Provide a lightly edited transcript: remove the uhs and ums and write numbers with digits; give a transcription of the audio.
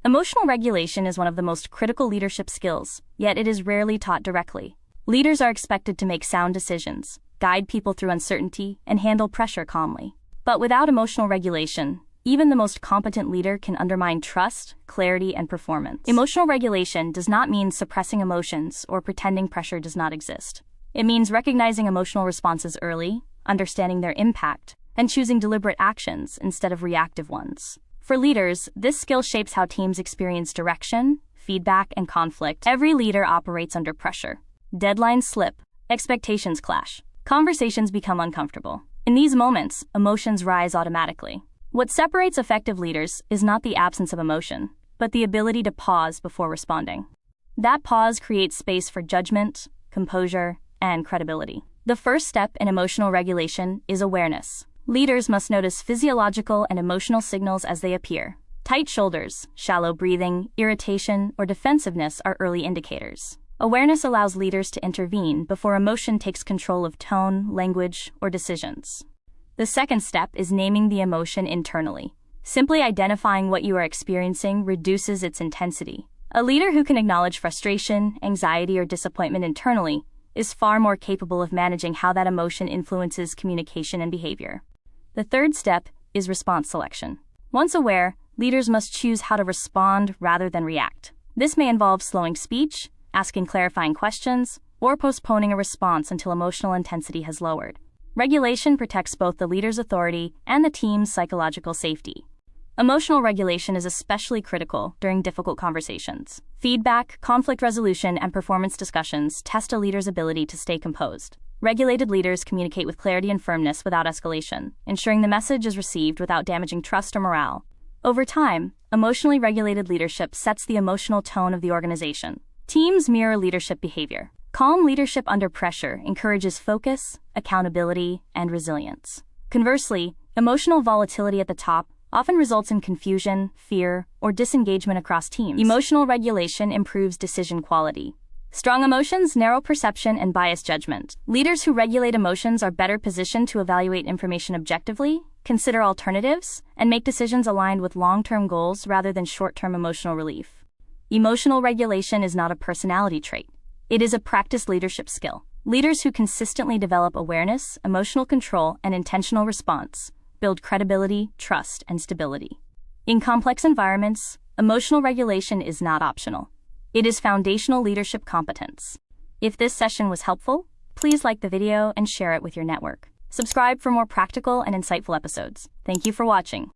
Emotional regulation is one of the most critical leadership skills, yet it is rarely taught directly. Leaders are expected to make sound decisions, guide people through uncertainty, and handle pressure calmly. But without emotional regulation, even the most competent leader can undermine trust, clarity, and performance. Emotional regulation does not mean suppressing emotions or pretending pressure does not exist. It means recognizing emotional responses early, understanding their impact, and choosing deliberate actions instead of reactive ones. For leaders, this skill shapes how teams experience direction, feedback, and conflict. Every leader operates under pressure. Deadlines slip, expectations clash, conversations become uncomfortable. In these moments, emotions rise automatically. What separates effective leaders is not the absence of emotion, but the ability to pause before responding. That pause creates space for judgment, composure, and credibility. The first step in emotional regulation is awareness. Leaders must notice physiological and emotional signals as they appear. Tight shoulders, shallow breathing, irritation, or defensiveness are early indicators. Awareness allows leaders to intervene before emotion takes control of tone, language, or decisions. The second step is naming the emotion internally. Simply identifying what you are experiencing reduces its intensity. A leader who can acknowledge frustration, anxiety, or disappointment internally is far more capable of managing how that emotion influences communication and behavior. The third step is response selection. Once aware, leaders must choose how to respond rather than react. This may involve slowing speech, asking clarifying questions, or postponing a response until emotional intensity has lowered. Regulation protects both the leader's authority and the team's psychological safety. Emotional regulation is especially critical during difficult conversations. Feedback, conflict resolution, and performance discussions test a leader's ability to stay composed. Regulated leaders communicate with clarity and firmness without escalation, ensuring the message is received without damaging trust or morale. Over time, emotionally regulated leadership sets the emotional tone of the organization. Teams mirror leadership behavior. Calm leadership under pressure encourages focus, accountability, and resilience. Conversely, emotional volatility at the top often results in confusion, fear, or disengagement across teams. Emotional regulation improves decision quality. Strong emotions narrow perception and bias judgment. Leaders who regulate emotions are better positioned to evaluate information objectively, consider alternatives, and make decisions aligned with long-term goals rather than short-term emotional relief. Emotional regulation is not a personality trait. It is a practiced leadership skill. Leaders who consistently develop awareness, emotional control, and intentional response build credibility, trust, and stability. In complex environments, emotional regulation is not optional. It is foundational leadership competence. If this session was helpful, please like the video and share it with your network. Subscribe for more practical and insightful episodes. Thank you for watching.